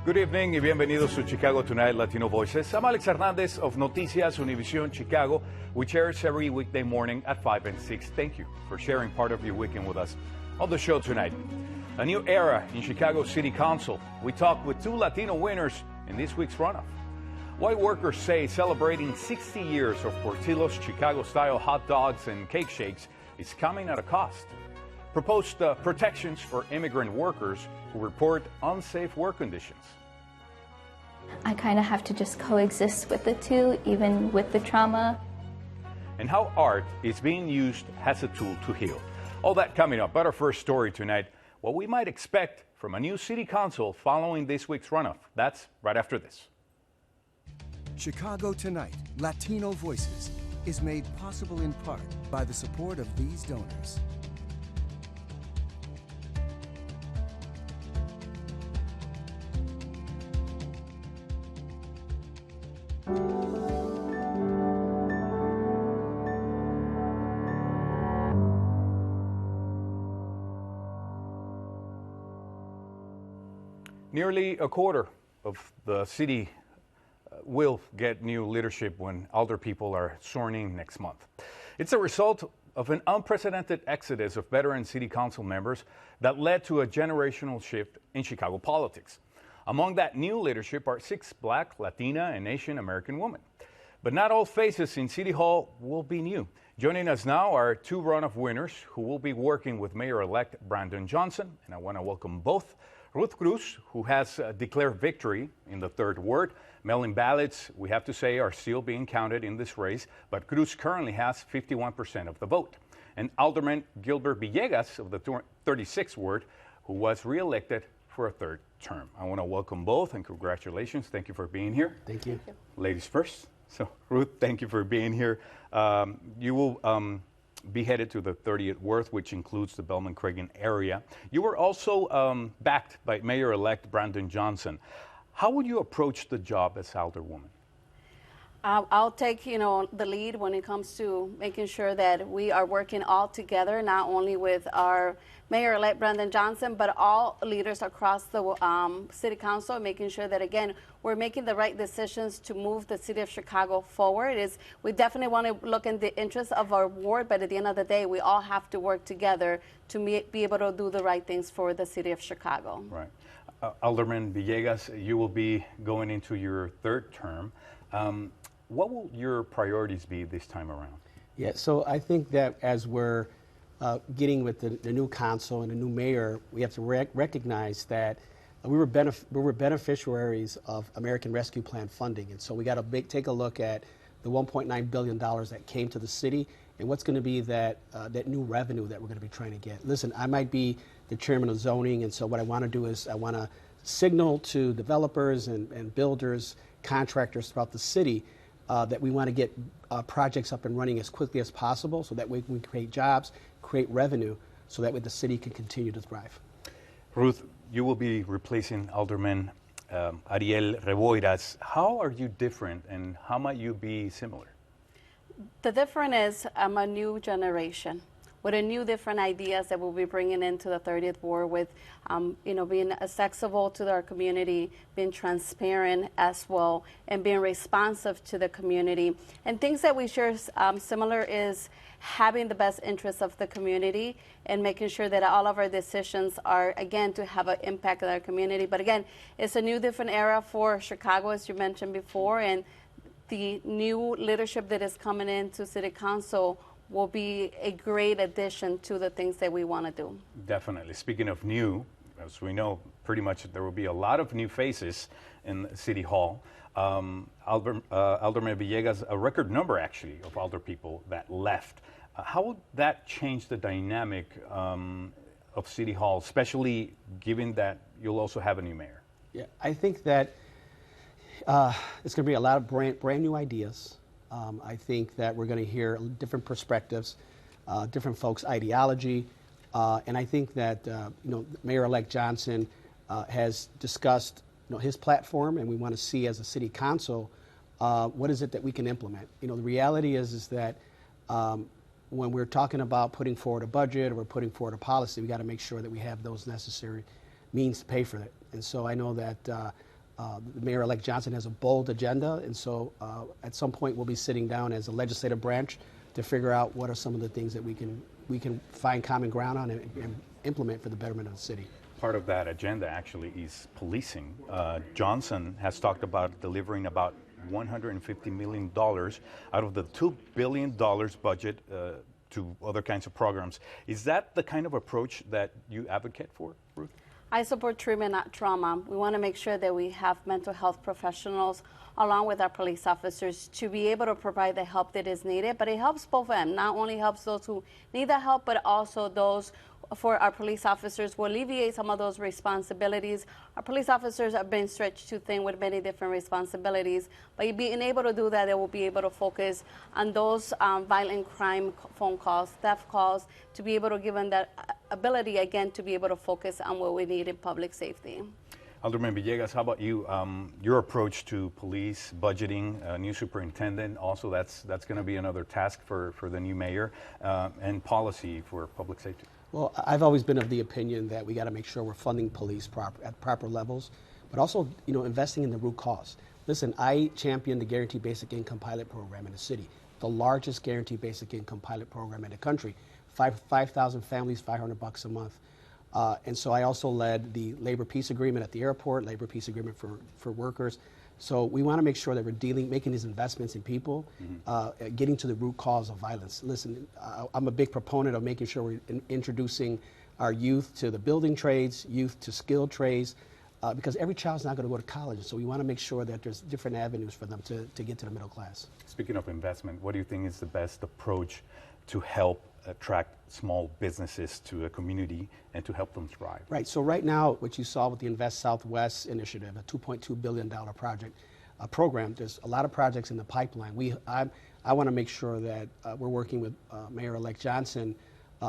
Good evening y bienvenidos to Chicago Tonight Latino Voices. I'm Alex Hernandez of Noticias Univision Chicago. We airs every weekday morning at 5 and 6. Thank you for sharing part of your weekend with us. On the show tonight, a new era in Chicago City Council. We talk with two Latino winners in this week's runoff. Why workers say celebrating 60 years of Portillo's Chicago-style hot dogs and cake shakes is coming at a cost. Proposed protections for immigrant workers who report unsafe work conditions. I kind of have to just coexist with the two, even with the trauma. And how art is being used as a tool to heal. All that coming up. But our first story tonight, what we might expect from a new city council following this week's runoff. That's right after this. Chicago Tonight, Latino Voices, is made possible in part by the support of these donors. Nearly a quarter of the city will get new leadership when alderpeople are sworn in next month. It's a result of an unprecedented exodus of veteran city council members that led to a generational shift in Chicago politics. Among that new leadership are 6 Black, Latina, and Asian American women. But not all faces in City Hall will be new. Joining us now are 2 runoff winners who will be working with Mayor-elect Brandon Johnson, and I want to welcome both. Ruth Cruz, who has declared victory in the 3rd ward. Mail-in ballots, we have to say, are still being counted in this race, but Cruz currently has 51% of the vote. And Alderman Gilbert Villegas of the 36th ward, who was re-elected for a 3rd term. I want to welcome both and congratulations. Thank you for being here. Thank you. Ladies first. So, Ruth, thank you for being here. You will be headed to the 30th ward, which includes the Bellman-Cragen area. You were also backed by Mayor-elect Brandon Johnson. How would you approach the job as alderwoman? I'll take, the lead when it comes to making sure that we are working all together, not only with our Mayor-elect Brandon Johnson, but all leaders across the City Council, making sure that, again, we're making the right decisions to move the City of Chicago forward. We definitely want to look in the interest of our ward, but at the end of the day, we all have to work together to be able to do the right things for the City of Chicago. Right. Alderman Villegas, you will be going into your 3rd term. What will your priorities be this time around? Yeah, so I think that as we're getting with the new council and the new mayor, we have to recognize that we were beneficiaries of American Rescue Plan funding. And so we got to take a look at the $1.9 billion that came to the city and what's going to be that new revenue that we're going to be trying to get. Listen, I might be the chairman of zoning, and so what I want to do is I want to signal to developers and builders, contractors throughout the city that we want to get projects up and running as quickly as possible so that we can create jobs, create revenue, so that way the city can continue to thrive. Ruth, you will be replacing Alderman Ariel Reboiras. How are you different and how might you be similar? The difference is I'm a new generation with a new different ideas that we'll be bringing into the 30th ward with, being accessible to our community, being transparent as well, and being responsive to the community. And things that we share similar is having the best interests of the community and making sure that all of our decisions are, again, to have an impact on our community. But again, it's a new different era for Chicago, as you mentioned before, and the new leadership that is coming into City Council will be a great addition to the things that we want to do. Definitely. Speaking of new, as we know, pretty much there will be a lot of new faces in City Hall. Alderman Villegas, a record number actually of alderpeople that left. How would that change the dynamic of City Hall, especially given that you'll also have a new mayor? Yeah, I think that it's going to be a lot of brand new ideas. I think that we're going to hear different perspectives, different folks' ideology, and I think that Mayor-elect Johnson has discussed his platform, and we want to see as a city council what is it that we can implement. The reality is that when we're talking about putting forward a budget or we're putting forward a policy, we got to make sure that we have those necessary means to pay for it. And so I know that Mayor-elect Johnson has a bold agenda, and so at some point we'll be sitting down as a legislative branch to figure out what are some of the things that we can find common ground on and implement for the betterment of the city. Part of that agenda actually is policing. Johnson has talked about delivering about $150 million out of the $2 billion budget to other kinds of programs. Is that the kind of approach that you advocate for, Ruth? I support treatment, not trauma. We want to make sure that we have mental health professionals along with our police officers to be able to provide the help that is needed, but it helps both of them. Not only helps those who need the help, but also those for our police officers will alleviate some of those responsibilities. Our police officers have been stretched too thin with many different responsibilities. By being able to do that, they will be able to focus on those violent crime phone calls, theft calls, to be able to give them that ability, again, to be able to focus on what we need in public safety. Alderman Villegas, how about you? Your approach to police budgeting, new superintendent, also that's going to be another task for the new mayor, and policy for public safety. Well, I've always been of the opinion that we got to make sure we're funding police at proper levels, but also, investing in the root cause. Listen, I championed the Guaranteed Basic Income pilot program in the city, the largest Guaranteed Basic Income pilot program in the country. 5,000 families, $500 a month. And so I also led the labor peace agreement at the airport, labor peace agreement for workers. So we want to make sure that we're making these investments in people, getting to the root cause of violence. Listen, I'm a big proponent of making sure we're introducing our youth to the building trades, youth to skilled trades, because every child's not going to go to college. So we want to make sure that there's different avenues for them to get to the middle class. Speaking of investment, what do you think is the best approach to help attract small businesses to a community and to help them thrive? Right. So right now, what you saw with the Invest Southwest initiative, a $2.2 billion program, there's a lot of projects in the pipeline. I want to make sure that we're working with Mayor-elect Johnson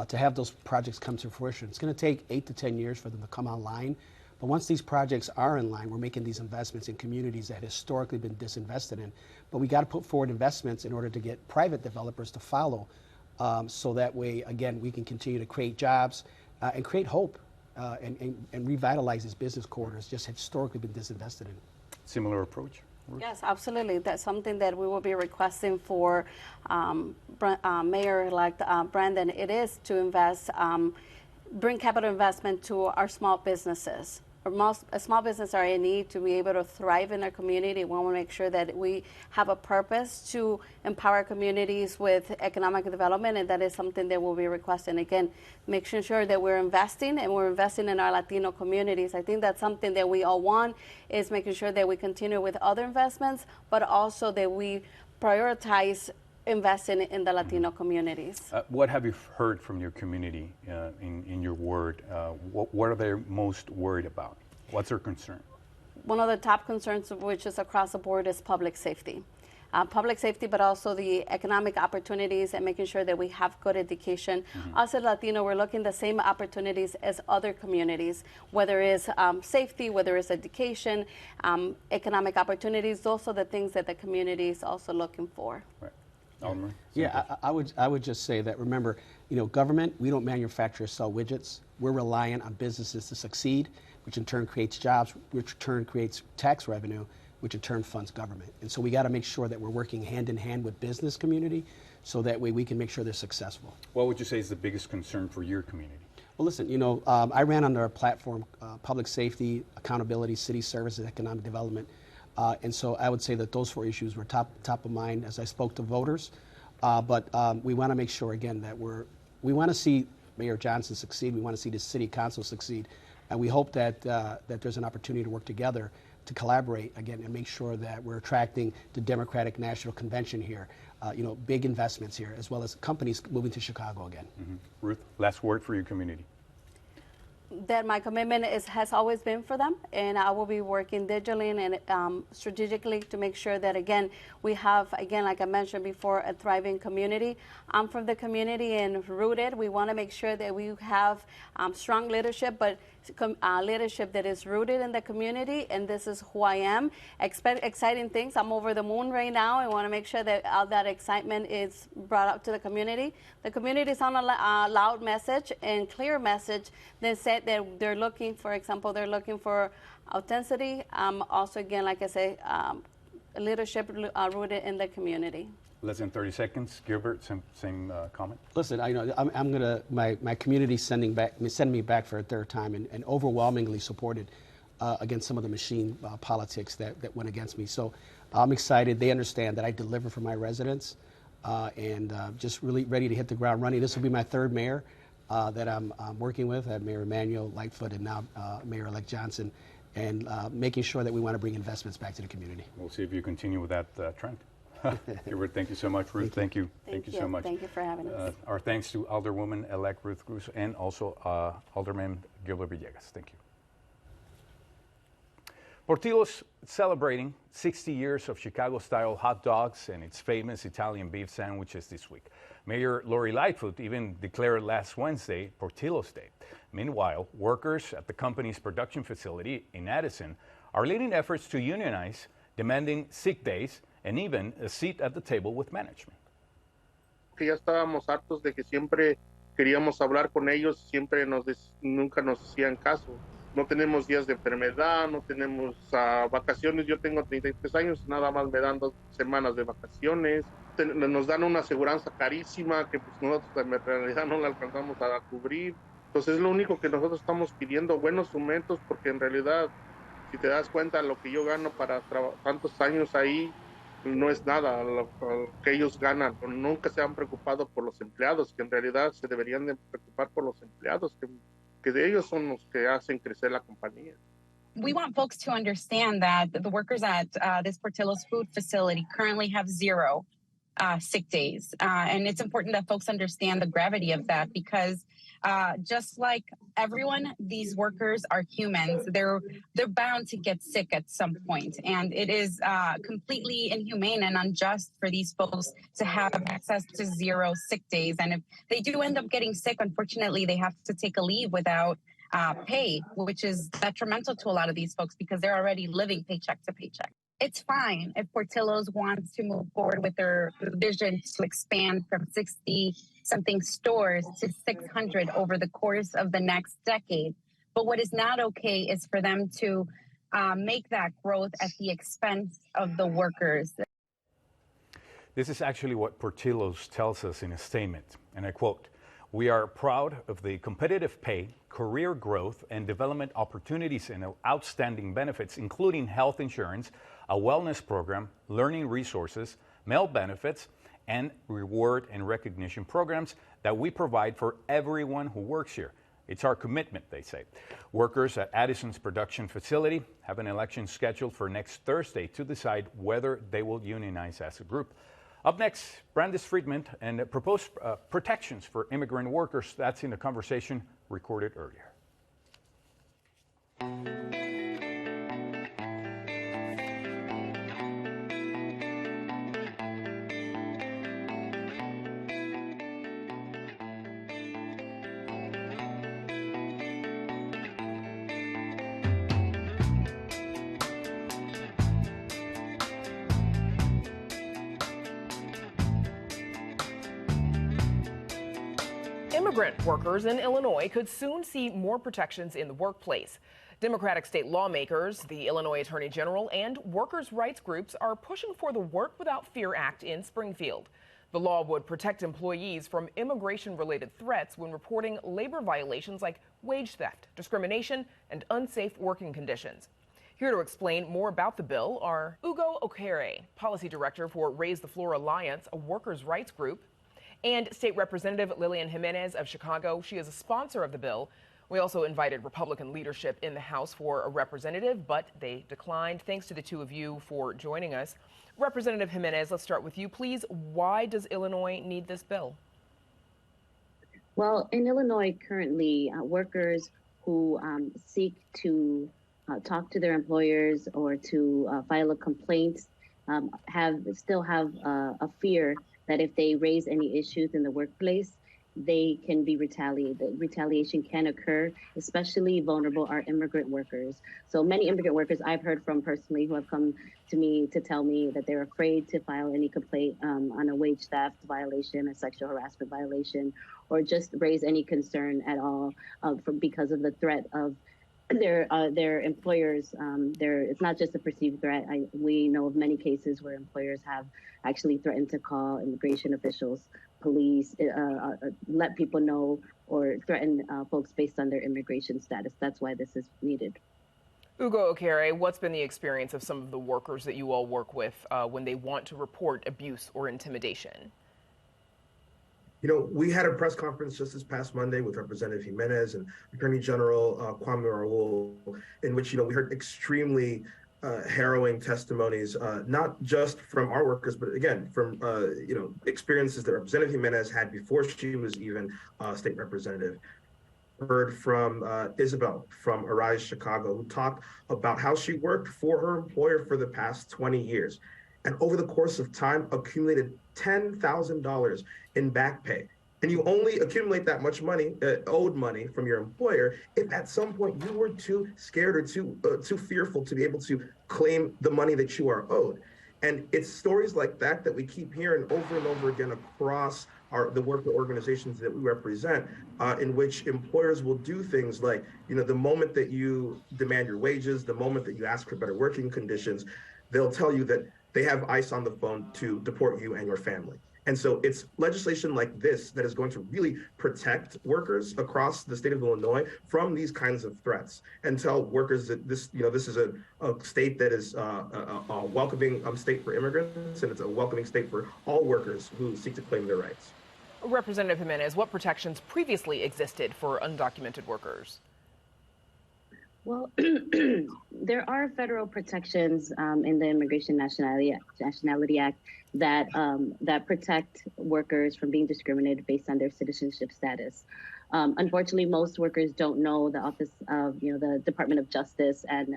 to have those projects come to fruition. It's going to take 8 to 10 years for them to come online. But once these projects are in line, we're making these investments in communities that historically been disinvested in. But we got to put forward investments in order to get private developers to follow. So that way, again, we can continue to create jobs and create hope and revitalize these business corridors just historically been disinvested in. Similar approach? Yes, absolutely. That's something that we will be requesting for Mayor-elect Brandon. It is to invest, bring capital investment to our small businesses. Small businesses are in need to be able to thrive in our community. We want to make sure that we have a purpose to empower communities with economic development, and that is something that we'll be requesting. Again, making sure that we're investing, and we're investing in our Latino communities. I think that's something that we all want, is making sure that we continue with other investments, but also that we prioritize investing in the Latino communities. What have you heard from your community in your ward? What are they most worried about? What's their concern? One of the top concerns, which is across the board, is public safety. Public safety, but also the economic opportunities and making sure that we have good education. Us as Latino, we're looking the same opportunities as other communities, whether it's safety, whether it's education, economic opportunities. Those are the things that the community is also looking for. Right. Yeah, I would just say that, remember, government, we don't manufacture or sell widgets. We're reliant on businesses to succeed, which in turn creates jobs, which in turn creates tax revenue, which in turn funds government. And so we got to make sure that we're working hand in hand with business community so that way we can make sure they're successful. What would you say is the biggest concern for your community? Well, listen, I ran under a platform, public safety, accountability, city services, economic development. And so I would say that those 4 issues were top of mind as I spoke to voters. But we want to make sure, again, that we want to see Mayor Johnson succeed. We want to see the city council succeed. And we hope that there's an opportunity to work together to collaborate, again, and make sure that we're attracting the Democratic National Convention here, big investments here, as well as companies moving to Chicago again. Ruth, last word for your community. That my commitment has always been for them, and I will be working digitally and strategically to make sure that, again, we have, again, like I mentioned before, a thriving community. I'm from the community and rooted. We want to make sure that we have strong leadership, but leadership that is rooted in the community, and this is who I am. Expect exciting things. I'm over the moon right now. I want to make sure that all that excitement is brought up to the community. The community is on a loud message and clear message. They said that they're looking, for example, they're looking for authenticity. Also, again, like I say, leadership rooted in the community. Less than 30 seconds. Gilbert, same comment? Listen, I'm gonna, my community sending me back for a third time and overwhelmingly supported against some of the machine politics that went against me. So I'm excited. They understand that I deliver for my residents and just really ready to hit the ground running. This will be my third mayor that I'm working with. I have Mayor Emanuel Lightfoot and now Mayor-elect Johnson, and making sure that we want to bring investments back to the community. We'll see if you continue with that trend. Gilbert, thank you so much. Ruth, thank you. Thank you so much. Thank you for having us. Our thanks to Alderwoman-elect Ruth Cruz and also Alderman Gilbert Villegas. Thank you. Portillo's celebrating 60 years of Chicago-style hot dogs and its famous Italian beef sandwiches this week. Mayor Lori Lightfoot even declared last Wednesday Portillo's Day. Meanwhile, workers at the company's production facility in Addison are leading efforts to unionize, demanding sick days and even a seat at the table with management. Que ya estábamos hartos de que siempre queríamos hablar con ellos, siempre nunca nos hacían caso. No tenemos días de enfermedad, no tenemos vacaciones. Yo tengo 33 años, nada más me dan 2 semanas de vacaciones. Nos dan una aseguranza carísima que pues nosotros en realidad no la alcanzamos a cubrir. Entonces es lo único que nosotros estamos pidiendo, buenos aumentos, porque en realidad, si te das cuenta, lo que yo gano para tantos años ahí, no es nada lo que ellos ganan. Nunca se han preocupado por los empleados, que en realidad se deberían de preocupar por los empleados, que de ellos son los que hacen crecer la compañía. We want folks to understand that the workers at this Portillo's food facility currently have 0 sick days. And it's important that folks understand the gravity of that, because just like everyone, these workers are humans. They're bound to get sick at some point. And it is completely inhumane and unjust for these folks to have access to 0 sick days. And if they do end up getting sick, unfortunately, they have to take a leave without pay, which is detrimental to a lot of these folks because they're already living paycheck to paycheck. It's fine if Portillo's wants to move forward with their vision to expand from 60-something stores to 600 over the course of the next decade. But what is not okay is for them to make that growth at the expense of the workers. This is actually what Portillo's tells us in a statement, and I quote, "We are proud of the competitive pay, career growth, and development opportunities and outstanding benefits, including health insurance, a wellness program, learning resources, meal benefits, and reward and recognition programs that we provide for everyone who works here. It's our commitment," they say. Workers at Addison's production facility have an election scheduled for next Thursday to decide whether they will unionize as a group. Up next, Brandis Friedman and proposed protections for immigrant workers. That's in the conversation recorded earlier. Immigrant workers in Illinois could soon see more protections in the workplace. Democratic state lawmakers, the Illinois Attorney General, and workers' rights groups are pushing for the Work Without Fear Act in Springfield. The law would protect employees from immigration-related threats when reporting labor violations like wage theft, discrimination, and unsafe working conditions. Here to explain more about the bill are Ugo Okere, Policy Director for Raise the Floor Alliance, a workers' rights group, and State Representative Lillian Jimenez of Chicago. She is a sponsor of the bill. We also invited Republican leadership in the House for a representative, but they declined. Thanks to the two of you for joining us. Representative Jimenez, let's start with you. Please, why does Illinois need this bill? Well, in Illinois currently, workers who seek to talk to their employers or to file a complaint still have a fear that if they raise any issues in the workplace, they can be retaliated. Retaliation can occur, especially vulnerable are immigrant workers. So many immigrant workers I've heard from personally who have come to me to tell me that they're afraid to file any complaint on a wage theft violation, a sexual harassment violation, or just raise any concern at all because of the threat of their employers. It's not just a perceived threat. We know of many cases where employers have actually threatened to call immigration officials, police, let people know, or threaten folks based on their immigration status. That's why this is needed. Ugo Okere, what's been the experience of some of the workers that you all work with when they want to report abuse or intimidation? You know, we had a press conference just this past Monday with Representative Jimenez and Attorney General Kwame Raoul, in which, we heard extremely harrowing testimonies, not just from our workers, but again, from, experiences that Representative Jimenez had before she was even state representative. Heard from Isabel from Arise Chicago, who talked about how she worked for her employer for the past 20 years. And over the course of time, accumulated $10,000 in back pay. And you only accumulate that much money, owed money from your employer, if at some point you were too scared or too fearful to be able to claim the money that you are owed. And it's stories like that we keep hearing over and over again across the worker organizations that we represent, in which employers will do things like, the moment that you demand your wages, the moment that you ask for better working conditions, they'll tell you that they have ICE on the phone to deport you and your family. And so it's legislation like this that is going to really protect workers across the state of Illinois from these kinds of threats, and tell workers that this is a state that is a welcoming state for immigrants, and it's a welcoming state for all workers who seek to claim their rights. Representative Jimenez, what protections previously existed for undocumented workers? Well, there are federal protections in the Immigration Nationality Act that protect workers from being discriminated based on their citizenship status. Unfortunately, most workers don't know the Office of the Department of Justice and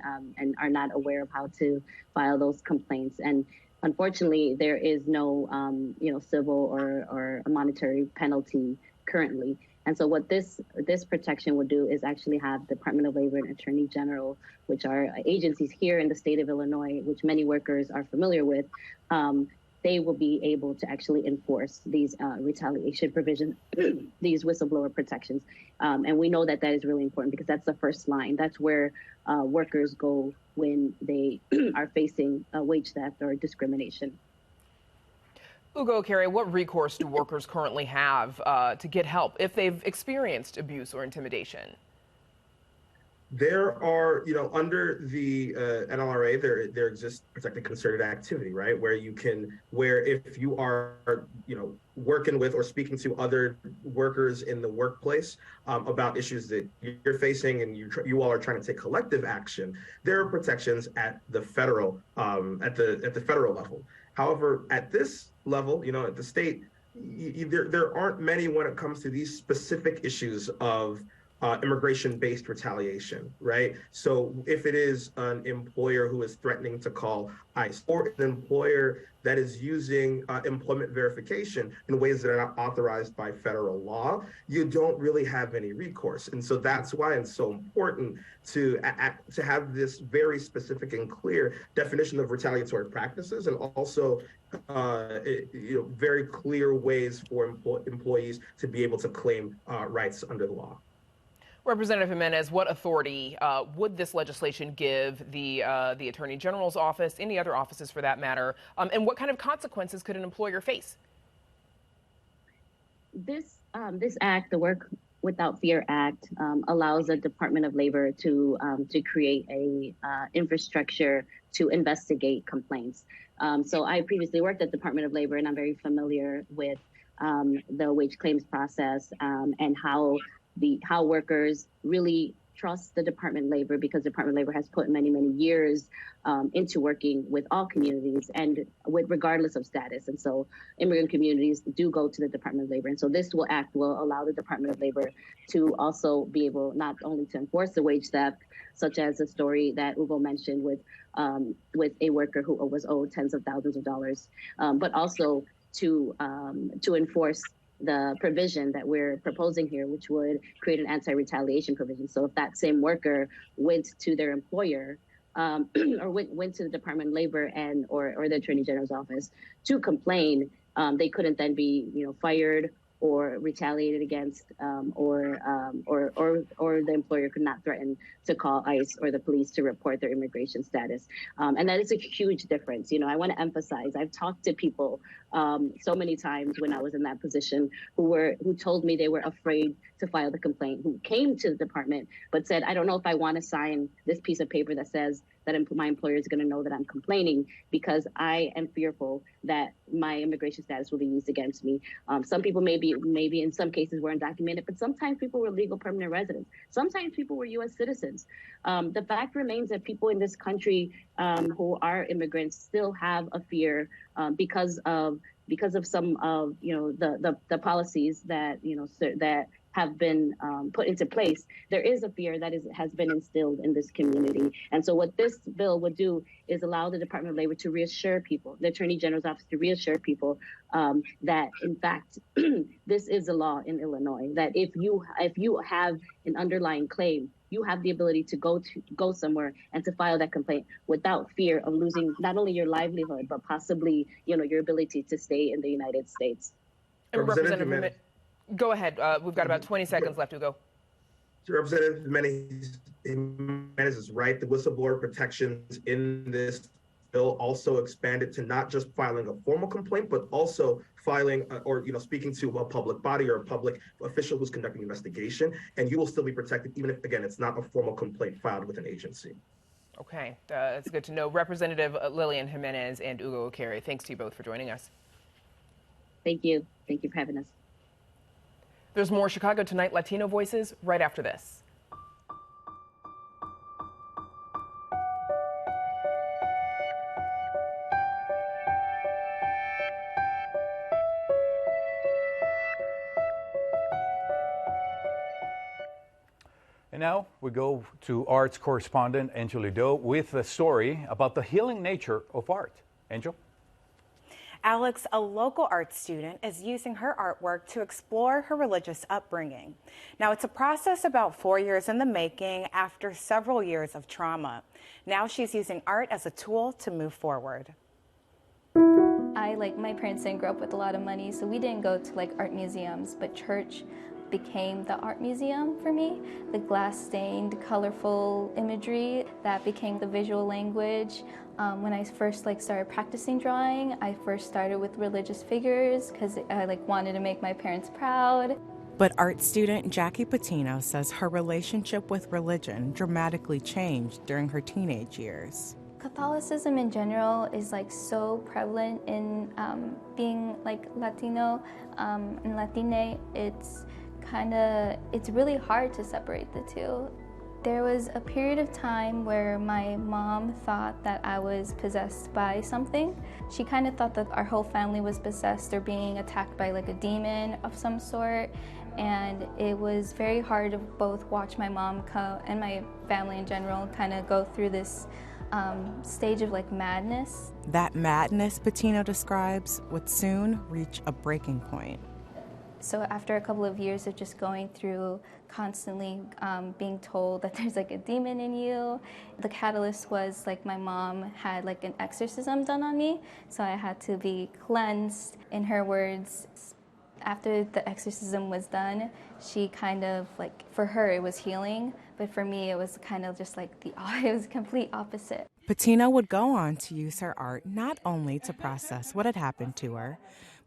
are not aware of how to file those complaints. And unfortunately, there is no civil or a monetary penalty currently. And so what this protection would do is actually have the Department of Labor and Attorney General, which are agencies here in the state of Illinois, which many workers are familiar with. They will be able to actually enforce these retaliation provisions, these whistleblower protections. And we know that is really important because that's the first line. That's where workers go when they are facing wage theft or discrimination. Ugo Okere, what recourse do workers currently have to get help if they've experienced abuse or intimidation? There are, under the NLRA, there exists protected concerted activity, right? Where if you are, working with or speaking to other workers in the workplace about issues that you're facing, and you all are trying to take collective action, there are protections at the federal federal level. However, at this level, at the state, there aren't many when it comes to these specific issues of immigration-based retaliation, right? So if it is an employer who is threatening to call ICE, or an employer that is using employment verification in ways that are not authorized by federal law, you don't really have any recourse. And so that's why it's so important to have this very specific and clear definition of retaliatory practices, and also very clear ways for employees to be able to claim rights under the law. Representative Jimenez, what authority would this legislation give the Attorney General's office, any other offices for that matter, and what kind of consequences could an employer face? This act, the Work Without Fear Act, allows the Department of Labor to create a infrastructure to investigate complaints. So I previously worked at the Department of Labor, and I'm very familiar with the wage claims process and how workers really trust the Department of Labor, because the Department of Labor has put many, many years into working with all communities and regardless of status. And so immigrant communities do go to the Department of Labor. And so this act will allow the Department of Labor to also be able not only to enforce the wage theft, such as the story that Ugo mentioned with a worker who was owed tens of thousands of dollars, but also to enforce the provision that we're proposing here, which would create an anti-retaliation provision. So if that same worker went to their employer or went to the Department of Labor and or the Attorney General's office to complain, they couldn't then be fired or retaliated against, or the employer could not threaten to call ICE or the police to report their immigration status. And that is a huge difference. I want to emphasize, I've talked to people so many times when I was in that position who told me they were afraid to file the complaint, who came to the department but said, I don't know if I want to sign this piece of paper that says that my employer is going to know that I'm complaining because I am fearful that my immigration status will be used against me. Some people maybe in some cases were undocumented, but sometimes people were legal permanent residents. Sometimes people were U.S. citizens. The fact remains that people in this country who are immigrants still have a fear because of some of the policies that that have been put into place. There is a fear that has been instilled in this community. And so what this bill would do is allow the Department of Labor to reassure people, the Attorney General's office to reassure people that in fact, this is a law in Illinois, that if you have an underlying claim, you have the ability to go somewhere and to file that complaint without fear of losing not only your livelihood, but possibly, your ability to stay in the United States. Representative Jimenez, go ahead. We've got about 20 seconds left to go. Representative Jimenez is right. The whistleblower protections in this bill also expanded to not just filing a formal complaint, but also filing or speaking to a public body or a public official who's conducting an investigation, and you will still be protected even if, again, it's not a formal complaint filed with an agency. Okay, that's good to know. Representative Lillian Jimenez and Ugo O'Carey, thanks to you both for joining us. Thank you. Thank you for having us. There's more Chicago Tonight Latino Voices right after this. And now we go to arts correspondent Angel Lido with a story about the healing nature of art. Angel? Alex, a local art student, is using her artwork to explore her religious upbringing. Now, it's a process about 4 years in the making after several years of trauma. Now she's using art as a tool to move forward. My parents didn't grow up with a lot of money, so we didn't go to art museums, but church became the art museum for me. The glass-stained, colorful imagery, that became the visual language. When I first started practicing drawing, I first started with religious figures because I wanted to make my parents proud. But art student Jackie Patino says her relationship with religion dramatically changed during her teenage years. Catholicism in general is so prevalent in being Latino and Latine. It's really hard to separate the two. There was a period of time where my mom thought that I was possessed by something. She kind of thought that our whole family was possessed or being attacked by a demon of some sort. And it was very hard to both watch my mom and my family in general kind of go through this stage of madness. That madness, Patino describes, would soon reach a breaking point. So after a couple of years of just going through constantly being told that there's a demon in you, the catalyst was my mom had an exorcism done on me, so I had to be cleansed. In her words, after the exorcism was done, she kind of for her it was healing, but for me it was kind of just it was complete opposite. Patino would go on to use her art not only to process what had happened to her,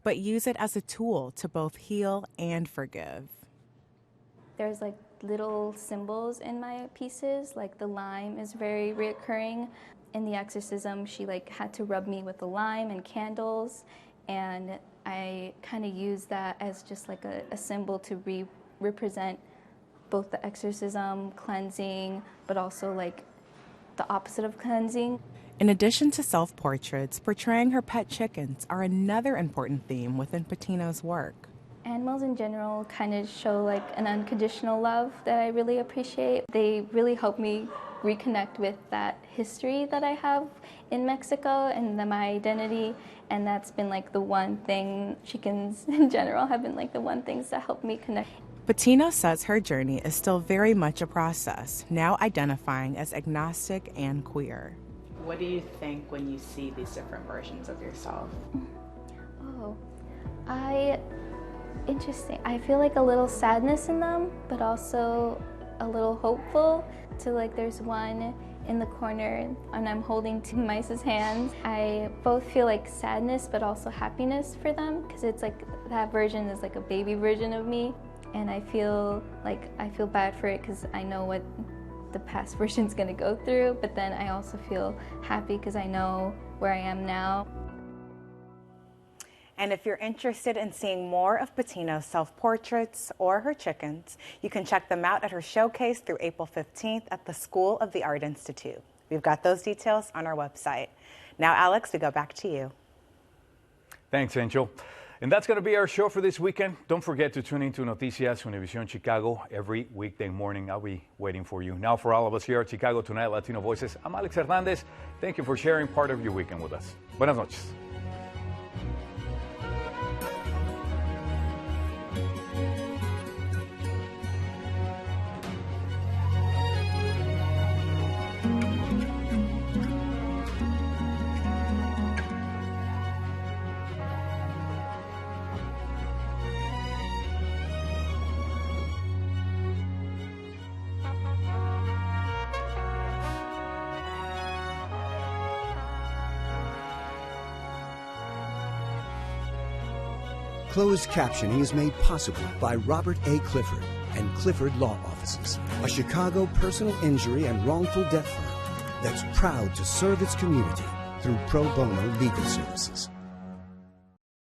but use it as a tool to both heal and forgive. There's little symbols in my pieces, the lime is very reoccurring. In the exorcism, she had to rub me with the lime and candles, and I kind of use that as just a symbol to represent both the exorcism, cleansing, but also the opposite of cleansing. In addition to self-portraits, portraying her pet chickens are another important theme within Patino's work. Animals in general kind of show like an unconditional love that I really appreciate. They really help me reconnect with that history that I have in Mexico and my identity, and that's been like the one thing. Chickens in general have been like the one things that help me connect. Patino says her journey is still very much a process, now identifying as agnostic and queer. What do you think when you see these different versions of yourself? Oh, interesting. I feel like a little sadness in them, but also a little hopeful. So like there's one in the corner and I'm holding two mice's hands. I both feel like sadness but also happiness for them, because it's like that version is like a baby version of me, and I feel bad for it because I know what the past version's gonna go through, but then I also feel happy because I know where I am now. And if you're interested in seeing more of Patino's self-portraits or her chickens, you can check them out at her showcase through April 15th at the School of the Art Institute. We've got those details on our website. Now, Alex, we go back to you. Thanks, Angel. And that's going to be our show for this weekend. Don't forget to tune into Noticias Univision Chicago every weekday morning. I'll be waiting for you. Now, for all of us here at Chicago Tonight Latino Voices, I'm Alex Hernandez. Thank you for sharing part of your weekend with us. Buenas noches. Closed captioning is made possible by Robert A. Clifford and Clifford Law Offices, a Chicago personal injury and wrongful death firm that's proud to serve its community through pro bono legal services.